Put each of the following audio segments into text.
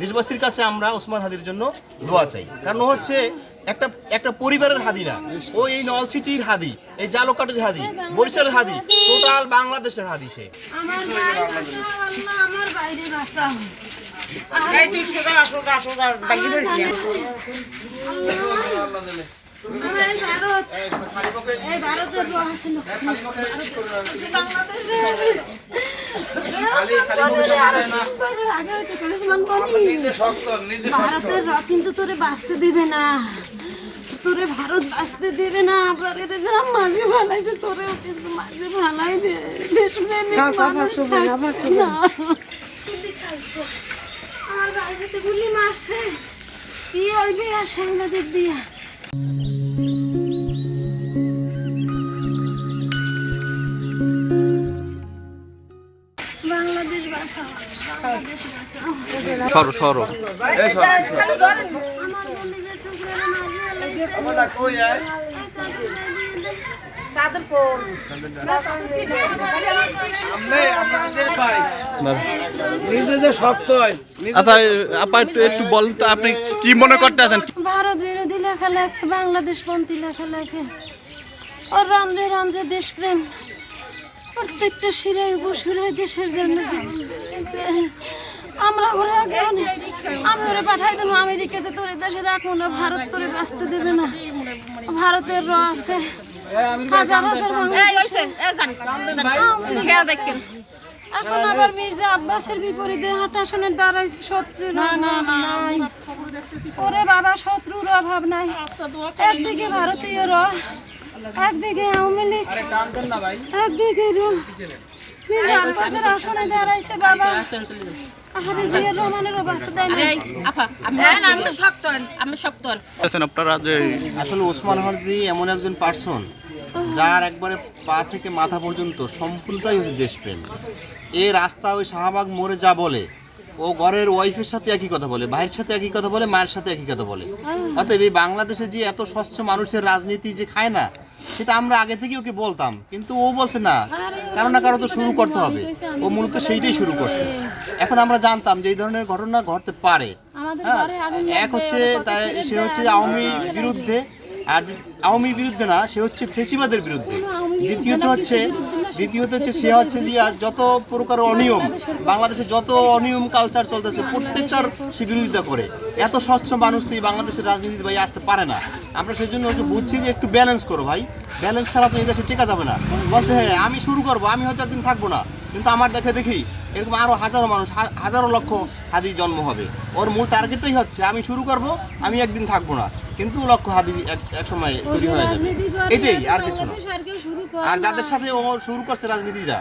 দেশবাসীর কাছে আমরা ওসমান হাদির জন্য দোয়া চাই, কারণ হচ্ছে একটা পরিবারের হাদি না, ও এই নলসিটির হাদি, এই জালকাটির হাদি, বরিশালের হাদি, টোটাল বাংলাদেশের হাদি সে। ভারতের কিন্তু তোরে বাঁচতে দেবে না, তোরে ভারত বাঁচতে দেবে না। আপনার এটা যা মাঝে ভালাইছে, তোরেও কিন্তু মাঝে ভালাইবে। দেশপ্রেমিক মানুষ থাকবে না। আমার বাড়িতে গুলি মারছে, কি হইবে আর সাংবাদিক দিয়া। বাংলাদেশ বাঁচাও, বাংলাদেশ বাঁচাও। সরো সরো। আমার বলি যে টুকরা আচ্ছা আপা একটু বলেন তো, আপনি কি মনে করতে আছেন? ভারত বিরোধী লেখা লেখে, বাংলাদেশ পন্থী লেখা লেখে, ওর রন্ধে রন্ধে দেশপ্রেম প্রত্যেকটা শিরায় উপশিরায় দেশের জন্য জীবন দিয়েছে। আমরা ওরা আগে আমি ওরা পাঠাই দেবো আমেরিকা, যে তোর দেশে রাখবো না, ভারত তোরে বাঁচতে দেবে না। ভারতের র আছে হাজার হাজার এখন আবার মির্জা আব্বাসের বিপরীতে হাঁটাশনের দাঁড়াইছে। শত্রুর নাই ওরে বাবা, শত্রুর অভাব নাই। একদিকে ভারতীয় র, একদিকে আওয়ামী লীগ, একদিকে মির্জা আব্বাসের আসনে দাঁড়াইছে বাবা। আসলে ওসমান হাদি এমন একজন পার্সন যার একবারে পা থেকে মাথা পর্যন্ত সম্পূর্ণটাই হচ্ছে দেশপ্রেম। এই রাস্তা ওই শাহবাগ মোড়ে যা বলে, ও ঘরের ওয়াইফের সাথে একই কথা বলে, ভাইয়ের সাথে একই কথা বলে, মায়ের সাথে একই কথা বলে। অতএব এই বাংলাদেশে যে এত স্বচ্ছ মানুষের রাজনীতি যে খায় না, সেটা আমরা আগে থেকে ওকে বলতাম, কিন্তু ও বলছে না, কারো না কারো তো শুরু করতে হবে। ও মূলত সেইটাই শুরু করছে। এখন আমরা জানতাম যে এই ধরনের ঘটনা ঘটতে পারে। হ্যাঁ, এক হচ্ছে তাই সে হচ্ছে আওয়ামী বিরুদ্ধে, আর আওয়ামী বিরুদ্ধে না, সে হচ্ছে ফেসিবাদের বিরুদ্ধে। দ্বিতীয়ত হচ্ছে সে হচ্ছে যে যত প্রকার অনিয়ম, বাংলাদেশে যত অনিয়ম কালচার চলতেছে প্রত্যেকটার সে বিরোধিতা করে। এত স্বচ্ছ মানুষ তো এই বাংলাদেশের রাজনীতি ভাই আসতে পারে না। আমরা সেই জন্য ওকে বুঝছি যে একটু ব্যালেন্স করো ভাই, ব্যালেন্স ছাড়া তো এই দেশে টেকা যাবে না। বলছে হ্যাঁ আমি শুরু করবো, আমি হয়তো একদিন থাকবো না, কিন্তু আমার দেখি এরকম আরও হাজারো মানুষ, হাজারো লক্ষ হাদি জন্ম হবে। ওর মূল টার্গেটটাই হচ্ছে আমি শুরু করব, আমি একদিন থাকবো না, কিন্তু লক্ষ হাদি এক সময় তৈরি হয়ে যাবে। এটাই, আর কিছু না। আর যাদের সাথে ও শুরু করছে রাজনীতিটা,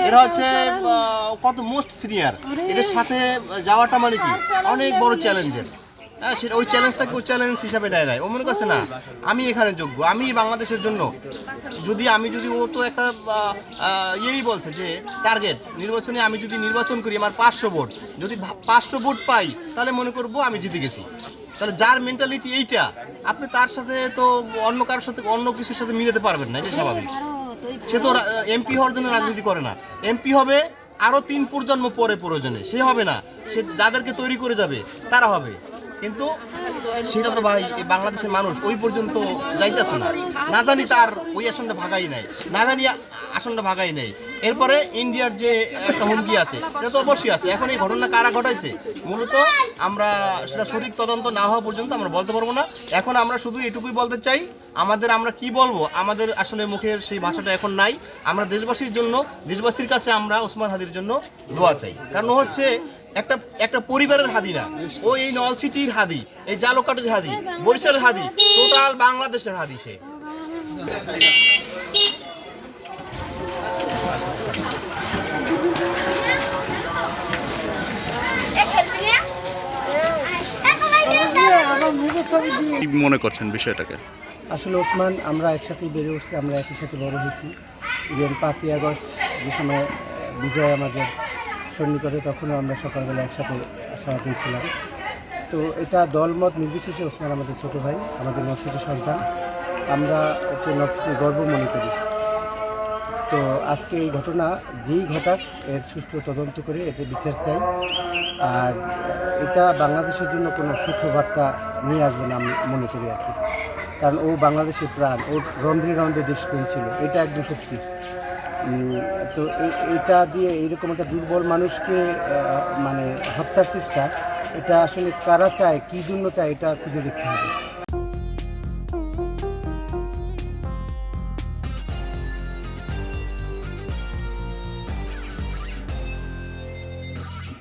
এরা হচ্ছে কত মোস্ট সিনিয়র। এদের সাথে যাওয়াটা মানে কি অনেক বড় চ্যালেঞ্জের। হ্যাঁ, সেটা ওই চ্যালেঞ্জটাকে ও চ্যালেঞ্জ হিসাবে নেয় নাই। ও মনে করছে না আমি এখানে যোগ্য, আমি বাংলাদেশের জন্য যদি ও তো একটা ইয়েই বলছে যে টার্গেট নির্বাচনে, আমি যদি নির্বাচন করি আমার 500 ভোট, যদি 500 ভোট পাই তাহলে মনে করব আমি জিতে গেছি। তাহলে যার মেন্টালিটি এইটা, আপনি তার সাথে তো অন্য কারোর সাথে অন্য কিছুর সাথে মিলাতে পারবেন না, এটা স্বাভাবিক। সে তো এমপি হওয়ার জন্য রাজনীতি করে না, এমপি হবে আরও 3 প্রজন্ম পরে প্রয়োজনে, সে হবে না। সে যাদেরকে তৈরি করে যাবে তারা হবে, কিন্তু সেটা তো ভাই এই বাংলাদেশের মানুষ ওই পর্যন্ত যাইতেছে না। না জানি তার ওই আসনটা ভাগাই নাই, না জানি আসনটা ভাগাই নেই। এরপরে ইন্ডিয়ার যে একটা হুমকি আছে, এটা তো অবশ্যই আছে। এখন এই ঘটনা কারা ঘটাইছে মূলত আমরা সেটা সঠিক তদন্ত না হওয়া পর্যন্ত আমরা বলতে পারবো না। এখন আমরা শুধু এটুকুই বলতে চাই, আমরা কি বলবো, আমাদের আসলে মুখের সেই ভাষাটা এখন নাই। আমরা দেশবাসীর কাছে আমরা ওসমান হাদির জন্য দোয়া চাই, কারণ হচ্ছে একটা পরিবারের হাদি না, ও এই নলসিটির হাদি, এই জালকাটির হাদি, বরিশালের হাদি, টোটাল বাংলাদেশের হাদি সে। কি মনে করছেন বিষয়টাকে? আসলে ওসমান, আমরা একসাথেই বেড়ে উঠছি, আমরা একই সাথে বড় হয়েছি। ইভেন 5ই আগস্ট যে সময় বিজয় আমাদের সন্নিকটে, তখনও আমরা সকালবেলা একসাথে সারাদিন ছিলাম। তো এটা দলমত নির্বিশেষে ওসমান আমাদের ছোটো ভাই, আমাদের নর্থ সিটির সন্তান। আমরা ওকে নর্থ সিটির গর্ব মনে করি। তো আজকে এই ঘটনা যেই ঘটাক এর সুষ্ঠু তদন্ত করে এতে বিচার চাই। আর এটা বাংলাদেশের জন্য কোনো সুখবার্তা নিয়ে আসবে না আমি মনে করি আর কি, কারণ ও বাংলাদেশের প্রাণ, ওর রন্ধ্রে রন্ধ্রে দেশপ্রেম ছিল, এটা একদম সত্যি। তো এটা দিয়ে এইরকম একটা দুর্বল মানুষকে মানে হত্যার চেষ্টা, এটা আসলে কারা চায়, কী জন্য চায়, এটা খুঁজে দেখতে হবে।